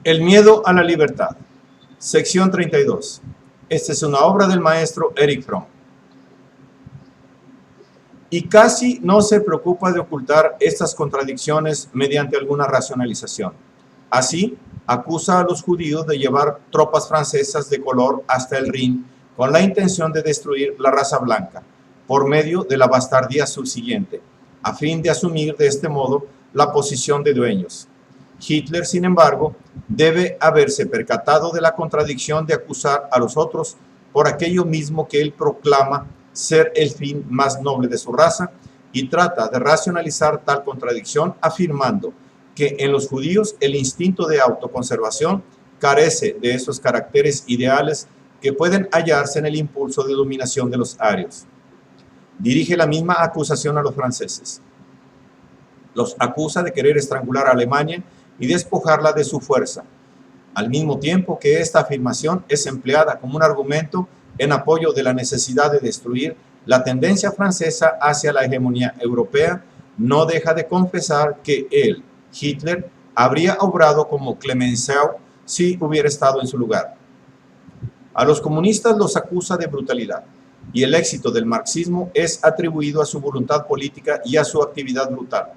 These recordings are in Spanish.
El miedo a la libertad. Sección 32. Esta es una obra del maestro Erich Fromm. Y casi no se preocupa de ocultar estas contradicciones mediante alguna racionalización. Así, acusa a los judíos de llevar tropas francesas de color hasta el Rin con la intención de destruir la raza blanca, por medio de la bastardía subsiguiente, a fin de asumir de este modo la posición de dueños. Hitler, sin embargo, debe haberse percatado de la contradicción de acusar a los otros por aquello mismo que él proclama ser el fin más noble de su raza, y trata de racionalizar tal contradicción afirmando que en los judíos el instinto de autoconservación carece de esos caracteres ideales que pueden hallarse en el impulso de dominación de los arios. Dirige la misma acusación a los franceses. Los acusa de querer estrangular a Alemania y despojarla de su fuerza, al mismo tiempo que esta afirmación es empleada como un argumento en apoyo de la necesidad de destruir la tendencia francesa hacia la hegemonía europea. No deja de confesar que él, Hitler, habría obrado como Clemenceau si hubiera estado en su lugar. A los comunistas los acusa de brutalidad, y el éxito del marxismo es atribuido a su voluntad política y a su actividad brutal.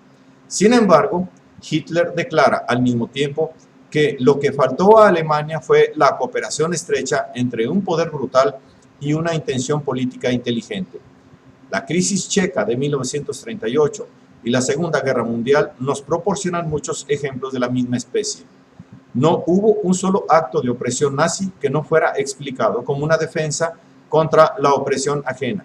Sin embargo, Hitler declara al mismo tiempo que lo que faltó a Alemania fue la cooperación estrecha entre un poder brutal y una intención política inteligente. La crisis checa de 1938 y la Segunda Guerra Mundial nos proporcionan muchos ejemplos de la misma especie. No hubo un solo acto de opresión nazi que no fuera explicado como una defensa contra la opresión ajena.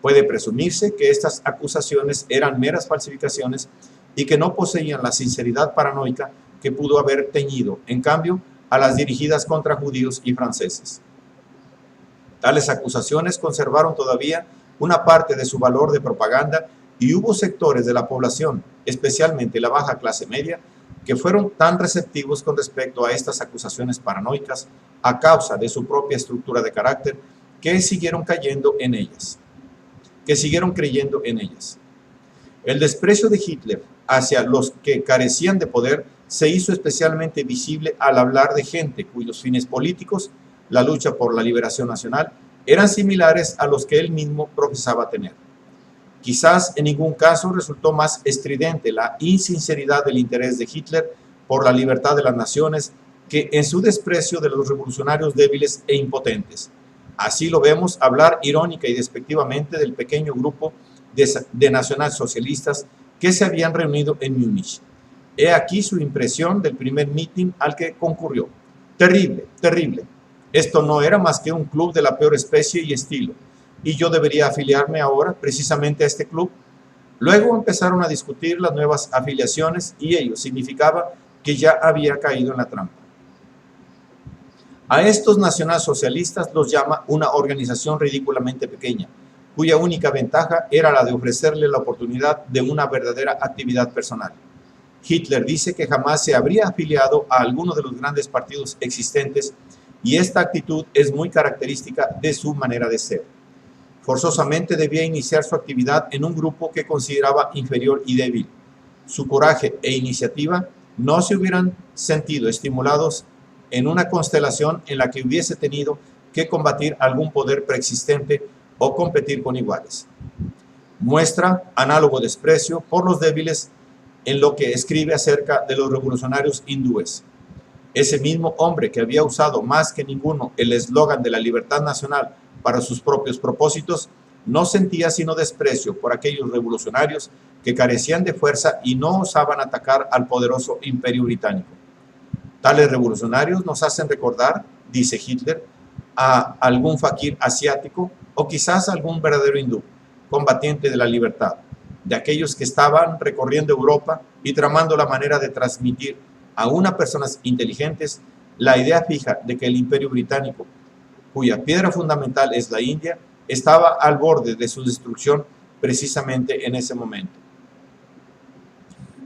Puede presumirse que estas acusaciones eran meras falsificaciones y que no poseían la sinceridad paranoica que pudo haber teñido, en cambio, a las dirigidas contra judíos y franceses. Tales acusaciones conservaron todavía una parte de su valor de propaganda, y hubo sectores de la población, especialmente la baja clase media, que fueron tan receptivos con respecto a estas acusaciones paranoicas a causa de su propia estructura de carácter, que siguieron creyendo en ellas. El desprecio de Hitler hacia los que carecían de poder se hizo especialmente visible al hablar de gente cuyos fines políticos, la lucha por la liberación nacional, eran similares a los que él mismo profesaba tener. Quizás en ningún caso resultó más estridente la insinceridad del interés de Hitler por la libertad de las naciones que en su desprecio de los revolucionarios débiles e impotentes. Así lo vemos hablar irónica y despectivamente del pequeño grupo de nacionalsocialistas que se habían reunido en Múnich. He aquí su impresión del primer mitin al que concurrió. Terrible, terrible. Esto no era más que un club de la peor especie y estilo, y yo debería afiliarme ahora precisamente a este club. Luego empezaron a discutir las nuevas afiliaciones, y ello significaba que ya había caído en la trampa. A estos nacionalsocialistas los llama una organización ridículamente pequeña, cuya única ventaja era la de ofrecerle la oportunidad de una verdadera actividad personal. Hitler dice que jamás se habría afiliado a alguno de los grandes partidos existentes, y esta actitud es muy característica de su manera de ser. Forzosamente debía iniciar su actividad en un grupo que consideraba inferior y débil. Su coraje e iniciativa no se hubieran sentido estimulados en una constelación en la que hubiese tenido que combatir algún poder preexistente o competir con iguales. Muestra análogo desprecio por los débiles en lo que escribe acerca de los revolucionarios hindúes. Ese mismo hombre que había usado más que ninguno el eslogan de la libertad nacional para sus propios propósitos, no sentía sino desprecio por aquellos revolucionarios que carecían de fuerza y no osaban atacar al poderoso imperio británico. Tales revolucionarios nos hacen recordar, dice Hitler, a algún fakir asiático o quizás algún verdadero hindú, combatiente de la libertad, de aquellos que estaban recorriendo Europa y tramando la manera de transmitir a unas personas inteligentes la idea fija de que el imperio británico, cuya piedra fundamental es la India, estaba al borde de su destrucción precisamente en ese momento.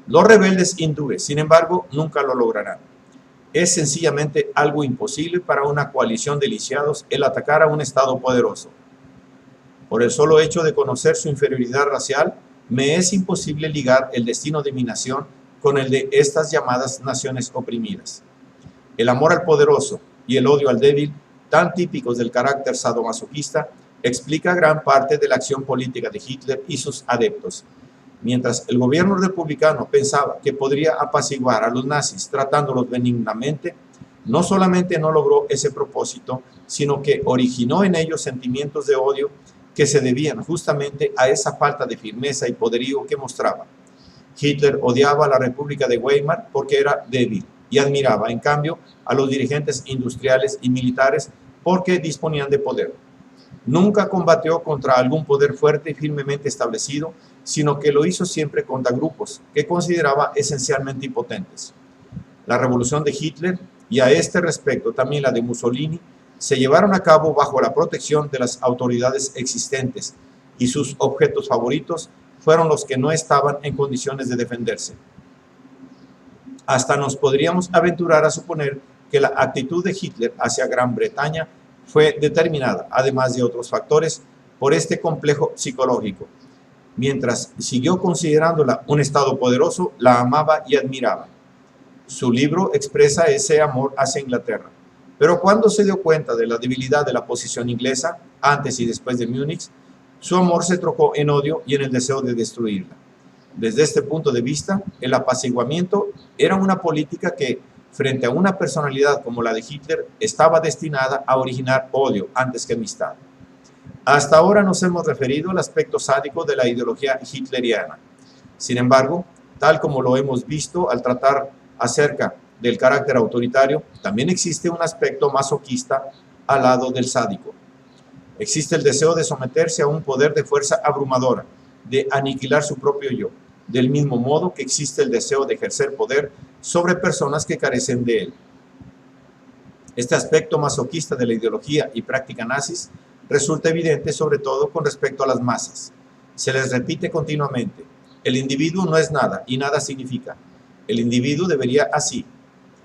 Los rebeldes hindúes, sin embargo, nunca lo lograrán. Es sencillamente algo imposible para una coalición de lisiados el atacar a un Estado poderoso. Por el solo hecho de conocer su inferioridad racial, me es imposible ligar el destino de mi nación con el de estas llamadas naciones oprimidas. El amor al poderoso y el odio al débil, tan típicos del carácter sadomasoquista, explica gran parte de la acción política de Hitler y sus adeptos. Mientras el gobierno republicano pensaba que podría apaciguar a los nazis tratándolos benignamente, no solamente no logró ese propósito, sino que originó en ellos sentimientos de odio que se debían justamente a esa falta de firmeza y poderío que mostraba. Hitler odiaba a la República de Weimar porque era débil y admiraba, en cambio, a los dirigentes industriales y militares porque disponían de poder. Nunca combatió contra algún poder fuerte y firmemente establecido, sino que lo hizo siempre contra grupos que consideraba esencialmente impotentes. La revolución de Hitler, y a este respecto también la de Mussolini, se llevaron a cabo bajo la protección de las autoridades existentes, y sus objetos favoritos fueron los que no estaban en condiciones de defenderse. Hasta nos podríamos aventurar a suponer que la actitud de Hitler hacia Gran Bretaña fue determinada, además de otros factores, por este complejo psicológico. Mientras siguió considerándola un estado poderoso, la amaba y admiraba. Su libro expresa ese amor hacia Inglaterra. Pero cuando se dio cuenta de la debilidad de la posición inglesa, antes y después de Múnich, su amor se trocó en odio y en el deseo de destruirla. Desde este punto de vista, el apaciguamiento era una política que, frente a una personalidad como la de Hitler, estaba destinada a originar odio antes que amistad. Hasta ahora nos hemos referido al aspecto sádico de la ideología hitleriana. Sin embargo, tal como lo hemos visto al tratar acerca del carácter autoritario, también existe un aspecto masoquista al lado del sádico. Existe el deseo de someterse a un poder de fuerza abrumadora, de aniquilar su propio yo, del mismo modo que existe el deseo de ejercer poder sobre personas que carecen de él. Este aspecto masoquista de la ideología y práctica nazis resulta evidente sobre todo con respecto a las masas. Se les repite continuamente: el individuo no es nada y nada significa. El individuo debería así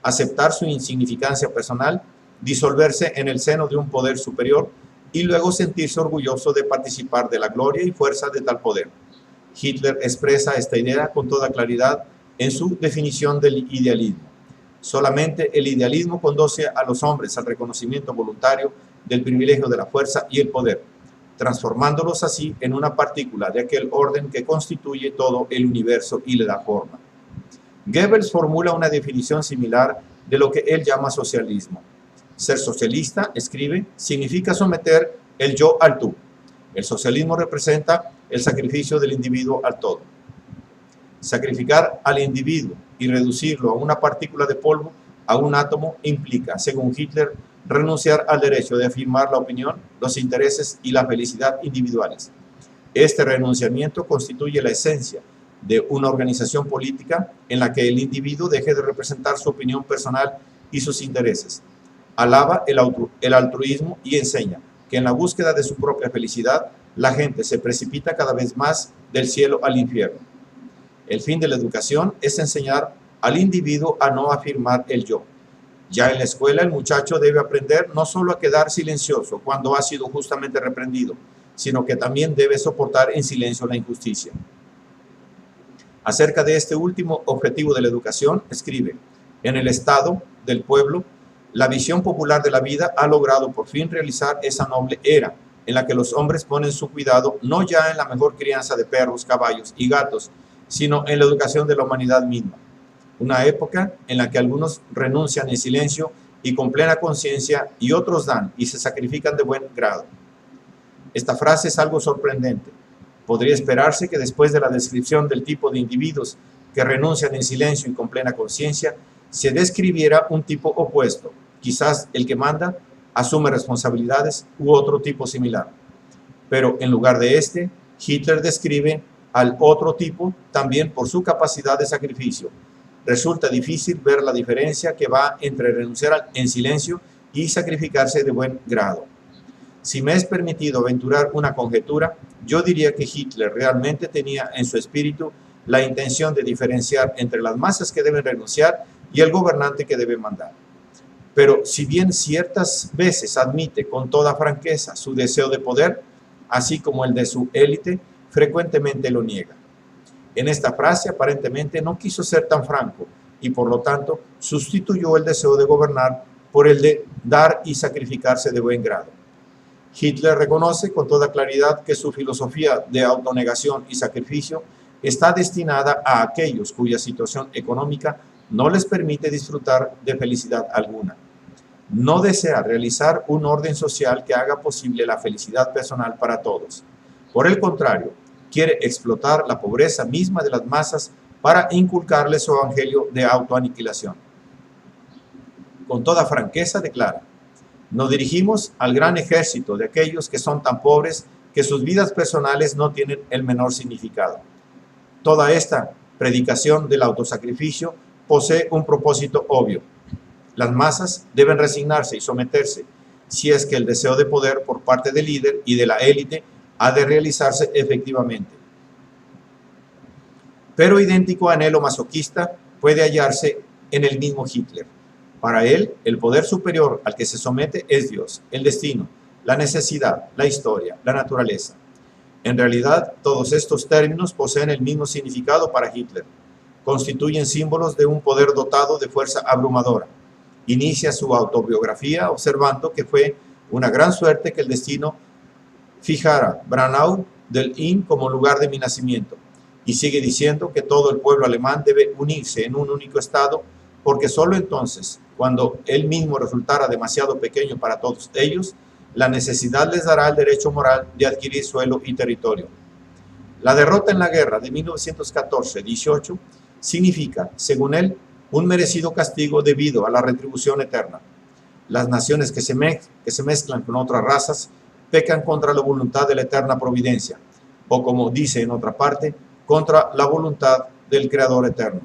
aceptar su insignificancia personal, disolverse en el seno de un poder superior y luego sentirse orgulloso de participar de la gloria y fuerza de tal poder. Hitler expresa esta idea con toda claridad en su definición del idealismo. Solamente el idealismo conduce a los hombres al reconocimiento voluntario del privilegio de la fuerza y el poder, transformándolos así en una partícula de aquel orden que constituye todo el universo y le da forma. Goebbels formula una definición similar de lo que él llama socialismo. Ser socialista, escribe, significa someter el yo al tú. El socialismo representa el sacrificio del individuo al todo. Sacrificar al individuo y reducirlo a una partícula de polvo, a un átomo, implica, según Hitler, renunciar al derecho de afirmar la opinión, los intereses y la felicidad individuales. Este renunciamiento constituye la esencia de una organización política en la que el individuo deje de representar su opinión personal y sus intereses. Alaba el altruismo y enseña que en la búsqueda de su propia felicidad, la gente se precipita cada vez más del cielo al infierno. El fin de la educación es enseñar al individuo a no afirmar el yo. Ya en la escuela el muchacho debe aprender no solo a quedar silencioso cuando ha sido justamente reprendido, sino que también debe soportar en silencio la injusticia. Acerca de este último objetivo de la educación, escribe: en el estado del pueblo, la visión popular de la vida ha logrado por fin realizar esa noble era en la que los hombres ponen su cuidado no ya en la mejor crianza de perros, caballos y gatos, sino en la educación de la humanidad misma. Una época en la que algunos renuncian en silencio y con plena conciencia y otros dan y se sacrifican de buen grado. Esta frase es algo sorprendente. Podría esperarse que después de la descripción del tipo de individuos que renuncian en silencio y con plena conciencia, se describiera un tipo opuesto, quizás el que manda, asume responsabilidades u otro tipo similar. Pero en lugar de este, Hitler describe al otro tipo también por su capacidad de sacrificio. Resulta difícil ver la diferencia que va entre renunciar en silencio y sacrificarse de buen grado. Si me es permitido aventurar una conjetura, yo diría que Hitler realmente tenía en su espíritu la intención de diferenciar entre las masas que deben renunciar y el gobernante que debe mandar. Pero si bien ciertas veces admite con toda franqueza su deseo de poder, así como el de su élite, frecuentemente lo niega. En esta frase aparentemente no quiso ser tan franco, y por lo tanto sustituyó el deseo de gobernar por el de dar y sacrificarse de buen grado. Hitler reconoce con toda claridad que su filosofía de autonegación y sacrificio está destinada a aquellos cuya situación económica no les permite disfrutar de felicidad alguna. No desea realizar un orden social que haga posible la felicidad personal para todos. Por el contrario, quiere explotar la pobreza misma de las masas para inculcarles su evangelio de autoaniquilación. Con toda franqueza declara: nos dirigimos al gran ejército de aquellos que son tan pobres que sus vidas personales no tienen el menor significado. Toda esta predicación del autosacrificio posee un propósito obvio. Las masas deben resignarse y someterse, si es que el deseo de poder por parte del líder y de la élite ha de realizarse efectivamente. Pero idéntico anhelo masoquista puede hallarse en el mismo Hitler. Para él, el poder superior al que se somete es Dios, el destino, la necesidad, la historia, la naturaleza. En realidad, todos estos términos poseen el mismo significado para Hitler. Constituyen símbolos de un poder dotado de fuerza abrumadora. Inicia su autobiografía observando que fue una gran suerte que el destino fijara Braunau del Inn como lugar de mi nacimiento. Y sigue diciendo que todo el pueblo alemán debe unirse en un único estado, porque solo entonces, cuando él mismo resultara demasiado pequeño para todos ellos, la necesidad les dará el derecho moral de adquirir suelo y territorio. La derrota en la guerra de 1914-18 significa, según él, un merecido castigo debido a la retribución eterna. Las naciones que se mezclan con otras razas pecan contra la voluntad de la eterna providencia, o como dice en otra parte, contra la voluntad del Creador eterno.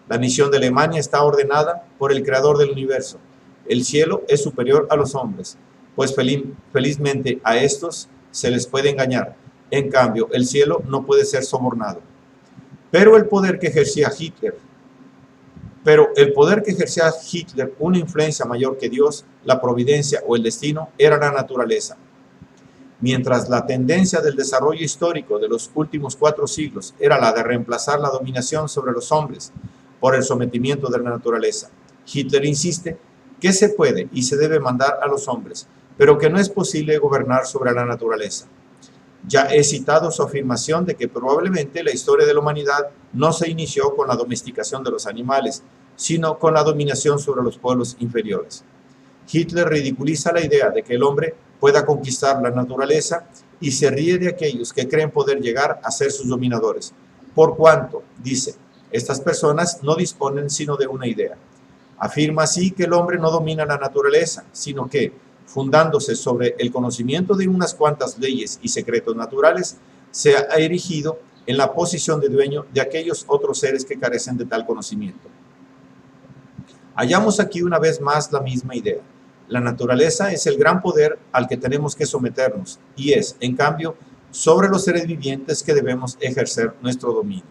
La misión de Alemania está ordenada por el Creador del universo. El cielo es superior a los hombres, pues felizmente a estos se les puede engañar. En cambio, el cielo no puede ser sobornado. Pero el poder que ejercía Hitler, una influencia mayor que Dios, la providencia o el destino, era la naturaleza. Mientras la tendencia del desarrollo histórico de los últimos 4 siglos era la de reemplazar la dominación sobre los hombres por el sometimiento de la naturaleza, Hitler insiste que se puede y se debe mandar a los hombres, pero que no es posible gobernar sobre la naturaleza. Ya he citado su afirmación de que probablemente la historia de la humanidad no se inició con la domesticación de los animales, sino con la dominación sobre los pueblos inferiores. Hitler ridiculiza la idea de que el hombre pueda conquistar la naturaleza y se ríe de aquellos que creen poder llegar a ser sus dominadores, por cuanto, dice, estas personas no disponen sino de una idea. Afirma así que el hombre no domina la naturaleza, sino que, fundándose sobre el conocimiento de unas cuantas leyes y secretos naturales, se ha erigido en la posición de dueño de aquellos otros seres que carecen de tal conocimiento. Hallamos aquí una vez más la misma idea. La naturaleza es el gran poder al que tenemos que someternos y es, en cambio, sobre los seres vivientes que debemos ejercer nuestro dominio.